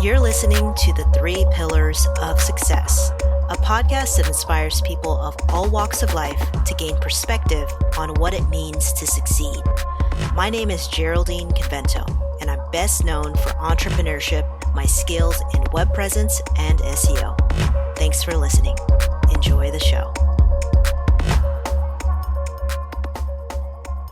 You're listening to the Three Pillars of Success, a podcast that inspires people of all walks of life to gain perspective on what it means to succeed. My name is Geraldine Convento, and I'm best known for entrepreneurship, my skills in web presence, and SEO. Thanks for listening. Enjoy the show.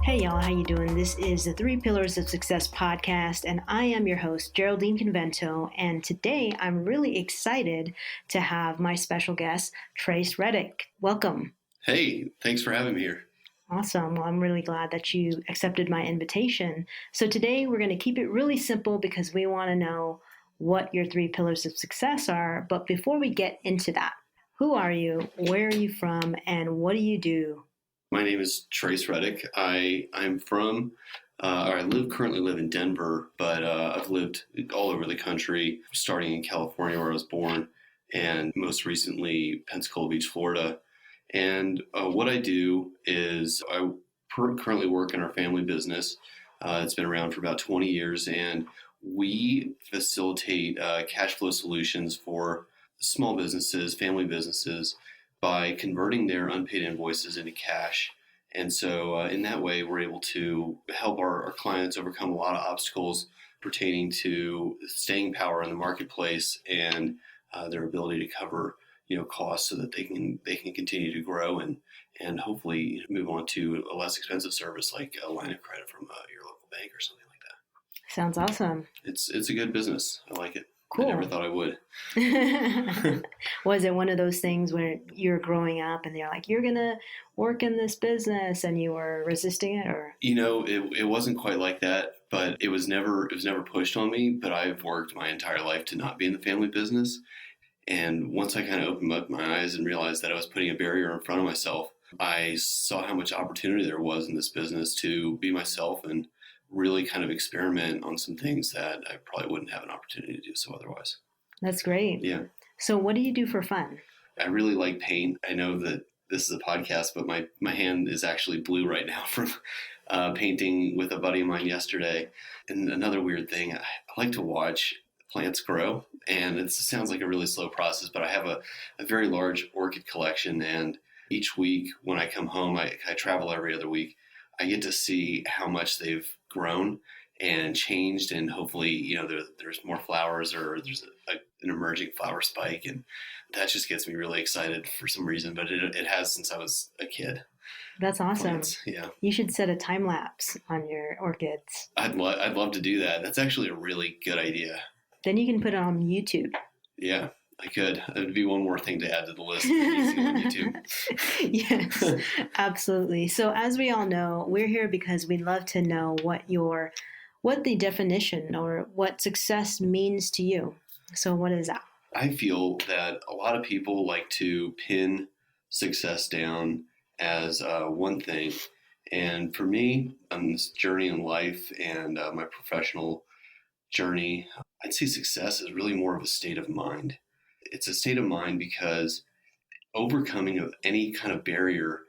Hey y'all, how you doing? This is the Three Pillars of Success podcast, and I am your host, Geraldine Convento, and today I'm really excited to have my special guest, Trace Reddick. Welcome. Hey, thanks for having me here. Awesome. Well, I'm really glad that you accepted my invitation. So today we're going to keep it really simple because we want to know what your three pillars of success are. But before we get into that, who are you, where are you from, and what do you do? My name is Trace Reddick. I currently live in Denver, but I've lived all over the country, starting in California where I was born, and most recently Pensacola Beach, Florida. And what I do is I currently work in our family business. It's been around for about 20 years, and we facilitate cash flow solutions for small businesses, family businesses, by converting their unpaid invoices into cash. And so in that way, we're able to help our clients overcome a lot of obstacles pertaining to staying power in the marketplace and their ability to cover costs so that they can continue to grow and hopefully move on to a less expensive service like a line of credit from your local bank or something like that. Sounds awesome. It's a good business. I like it. Cool. I never thought I would. Was it one of those things where you're growing up and they're like, you're going to work in this business and you were resisting it? Or it wasn't quite like that, but it was never pushed on me. But I've worked my entire life to not be in the family business. And once I kind of opened up my eyes and realized that I was putting a barrier in front of myself, I saw how much opportunity there was in this business to be myself and really kind of experiment on some things that I probably wouldn't have an opportunity to do so otherwise. That's great. Yeah. So what do you do for fun? I really like paint. I know that this is a podcast, but my hand is actually blue right now from painting with a buddy of mine yesterday. And another weird thing, I like to watch plants grow. And it sounds like a really slow process, but I have a very large orchid collection. And each week when I come home, I travel every other week, I get to see how much they've grown and changed, and hopefully, there's more flowers or there's an emerging flower spike, and that just gets me really excited for some reason. But it has since I was a kid. That's awesome. Plants, yeah. You should set a time lapse on your orchids. I'd love to do that. That's actually a really good idea. Then you can put it on YouTube. Yeah. I could. It would be one more thing to add to the list that needs to go on YouTube. Yes, absolutely. So as we all know, we're here because we'd love to know what the definition or what success means to you. So what is that? I feel that a lot of people like to pin success down as one thing. And for me, on this journey in life and my professional journey, I'd say success is really more of a state of mind. It's a state of mind because overcoming of any kind of barrier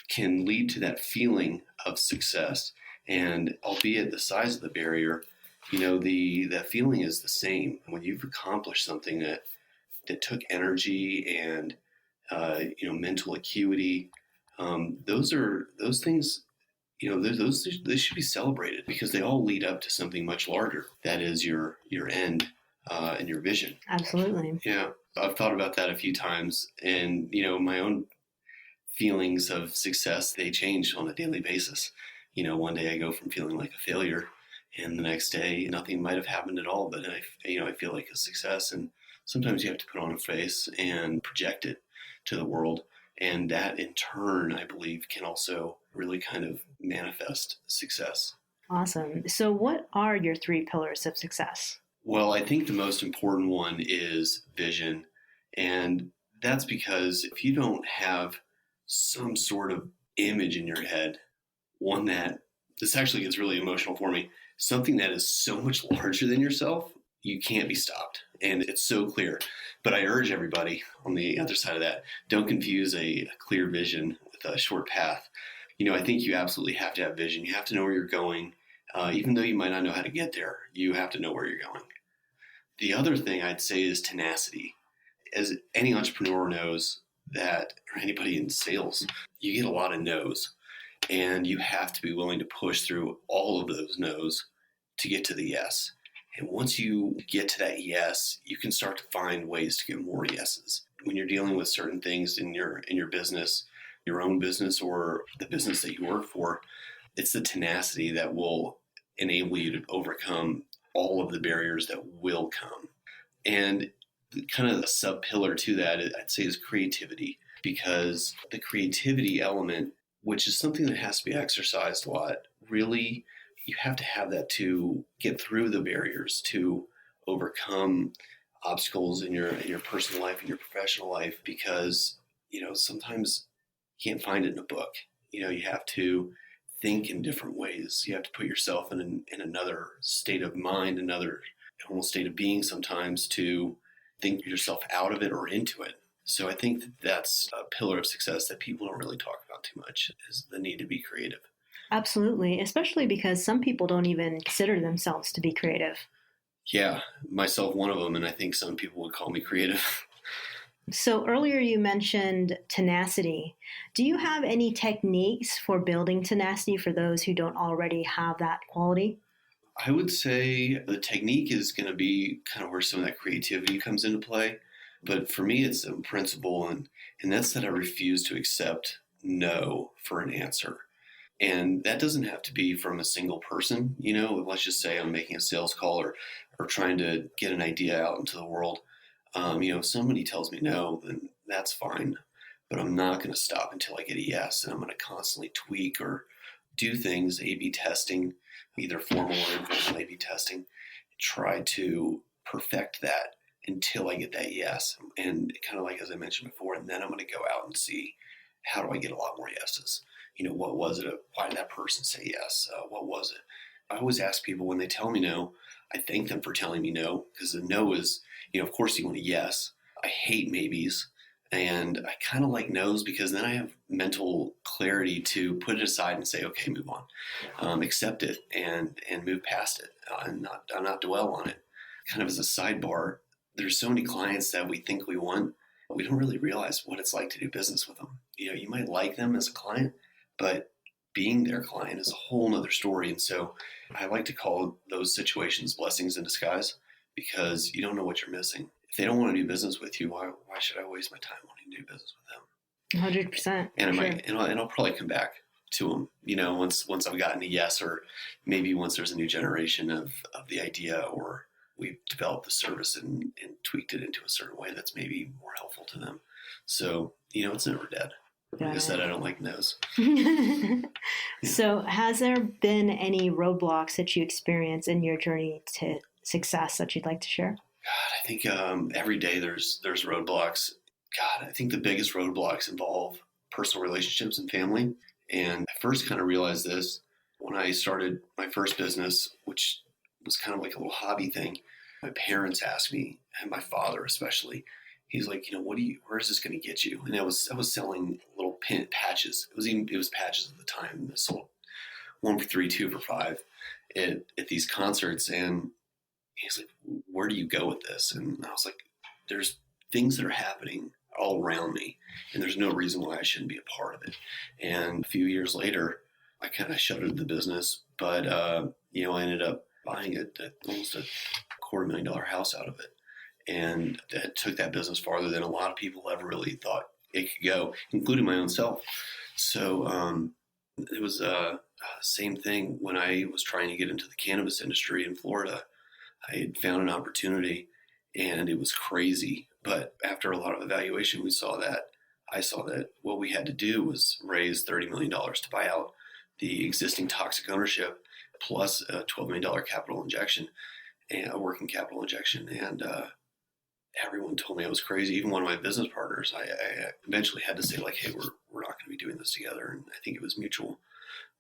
can lead to that feeling of success. And albeit the size of the barrier, that feeling is the same. When you've accomplished something that took energy and, mental acuity, those things, they should be celebrated because they all lead up to something much larger. That is your end and your vision. Absolutely. Yeah. I've thought about that a few times, and my own feelings of success, they change on a daily basis. One day I go from feeling like a failure, and the next day nothing might have happened at all, but I feel like a success. And sometimes you have to put on a face and project it to the world, and that in turn, I believe, can also really kind of manifest success. Awesome. So what are your three pillars of success? Well, I think the most important one is vision. And that's because if you don't have some sort of image in your head, one that, this actually gets really emotional for me, something that is so much larger than yourself, you can't be stopped. And it's so clear. But I urge everybody on the other side of that, don't confuse a clear vision with a short path. I think you absolutely have to have vision. You have to know where you're going. Even though you might not know how to get there, you have to know where you're going. The other thing I'd say is tenacity. As any entrepreneur knows that, or anybody in sales, you get a lot of no's, and you have to be willing to push through all of those no's to get to the yes. And once you get to that yes, you can start to find ways to get more yeses. When you're dealing with certain things in your business, your own business or the business that you work for, it's the tenacity that will enable you to overcome all of the barriers that will come. And kind of a sub pillar to that, I'd say, is creativity, because the creativity element, which is something that has to be exercised a lot, really, you have to have that to get through the barriers, to overcome obstacles in your personal life, in your professional life, because, sometimes you can't find it in a book. You have to think in different ways. You have to put yourself in another state of mind, another almost state of being sometimes, to think yourself out of it or into it. So I think that's a pillar of success that people don't really talk about too much, is the need to be creative. Absolutely, especially because some people don't even consider themselves to be creative. Yeah, myself one of them, and I think some people would call me creative. So earlier you mentioned tenacity. Do you have any techniques for building tenacity for those who don't already have that quality? I would say the technique is going to be kind of where some of that creativity comes into play. But for me, it's a principle, and that's that I refuse to accept no for an answer. And that doesn't have to be from a single person. Let's just say I'm making a sales call or trying to get an idea out into the world. If somebody tells me no, then that's fine. But I'm not going to stop until I get a yes. And I'm going to constantly tweak or do things, A/B testing, either formal or informal A/B testing, try to perfect that until I get that yes. And kind of like, as I mentioned before, and then I'm going to go out and see, how do I get a lot more yeses? What was it? Why did that person say yes? What was it? I always ask people when they tell me no, I thank them for telling me no, because the no is, of course you want a yes. I hate maybes, and I kind of like no's, because then I have mental clarity to put it aside and say, okay, move on, accept it and move past it, and not dwell on it. Kind of as a sidebar, there's so many clients that we think we want, but we don't really realize what it's like to do business with them. You might like them as a client, but being their client is a whole nother story. And so I like to call those situations blessings in disguise, because you don't know what you're missing. If they don't want to do business with you, why should I waste my time wanting to do business with them? 100%. And I'll probably come back to them, once I've gotten a yes, or maybe once there's a new generation of the idea, or we've developed the service and tweaked it into a certain way that's maybe more helpful to them. So, it's never dead. Like I said, I don't like no's. So has there been any roadblocks that you experience in your journey to success that you'd like to share? God, I think every day there's roadblocks. God, I think the biggest roadblocks involve personal relationships and family. And I first kind of realized this when I started my first business, which was kind of like a little hobby thing. My parents asked me, and my father especially, he's like, where is this going to get you? And I was selling little patches. It was patches at the time. I sold 1 for $3, 2 for $5 at these concerts. And he's like, where do you go with this? And I was like, there's things that are happening all around me, and there's no reason why I shouldn't be a part of it. And a few years later, I kind of shuttered the business, but I ended up buying almost a $250,000 house out of it. And that took that business farther than a lot of people ever really thought it could go, including my own self. So it was same thing when I was trying to get into the cannabis industry in Florida. I had found an opportunity, and it was crazy. But after a lot of evaluation, I saw that what we had to do was raise $30 million to buy out the existing toxic ownership, plus a $12 million capital injection, and a working capital injection. And everyone told me I was crazy. Even one of my business partners, I eventually had to say, like, hey, we're not going to be doing this together. And I think it was mutual.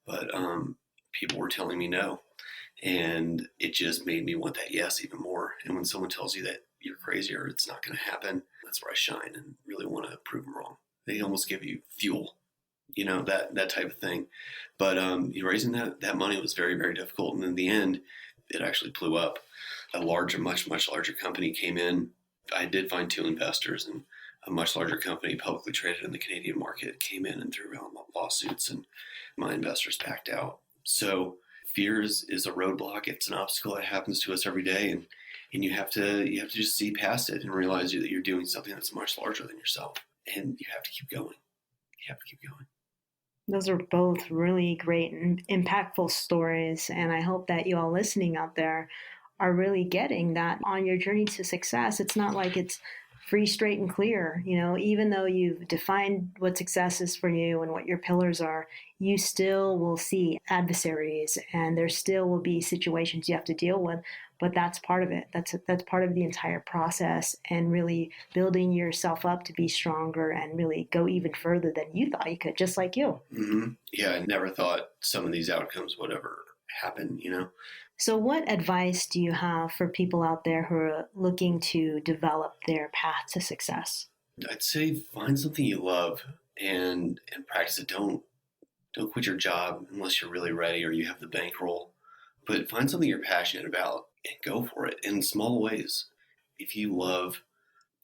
But people were telling me no. And it just made me want that yes even more. And when someone tells you that you're crazy or it's not going to happen, that's where I shine and really want to prove them wrong. They almost give you fuel, that type of thing. But raising that money was very, very difficult. And in the end, it actually blew up. a much larger company came in. I did find 2 investors, and a much larger company, publicly traded in the Canadian market, came in and threw around lawsuits, and my investors backed out. So fear is a roadblock. It's an obstacle that happens to us every day, and you have to just see past it and realize that you're doing something that's much larger than yourself, and you have to keep going. Those are both really great and impactful stories, and I hope that you all listening out there are really getting that on your journey to success. It's not like it's free, straight, and clear. Even though you've defined what success is for you and what your pillars are, you still will see adversaries, and there still will be situations you have to deal with. But that's part of it. That's part of the entire process, and really building yourself up to be stronger and really go even further than you thought you could, just like you. Mm-hmm. Yeah, I never thought some of these outcomes would ever happen, So what advice do you have for people out there who are looking to develop their path to success? I'd say find something you love and practice it. Don't quit your job unless you're really ready or you have the bankroll. But find something you're passionate about and go for it in small ways. If you love,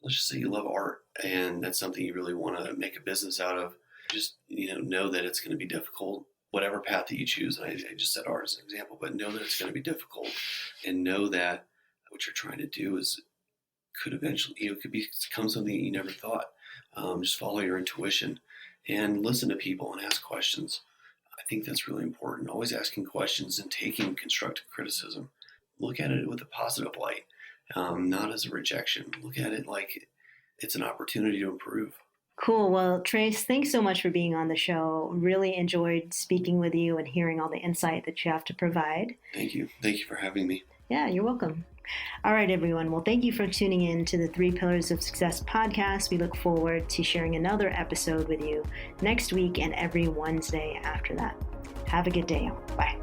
let's just say you love art, and that's something you really want to make a business out of, just know that it's going to be difficult. Whatever path that you choose, and I just said art as an example, but know that it's going to be difficult, and know that what you're trying to do could eventually, could become something you never thought. Just follow your intuition and listen to people and ask questions. I think that's really important. Always asking questions and taking constructive criticism. Look at it with a positive light, not as a rejection. Look at it like it's an opportunity to improve. Cool. Well, Trace, thanks so much for being on the show. Really enjoyed speaking with you and hearing all the insight that you have to provide. Thank you. Thank you for having me. Yeah, you're welcome. All right, everyone. Well, thank you for tuning in to the 3 Pillars of Success podcast. We look forward to sharing another episode with you next week and every Wednesday after that. Have a good day. Bye.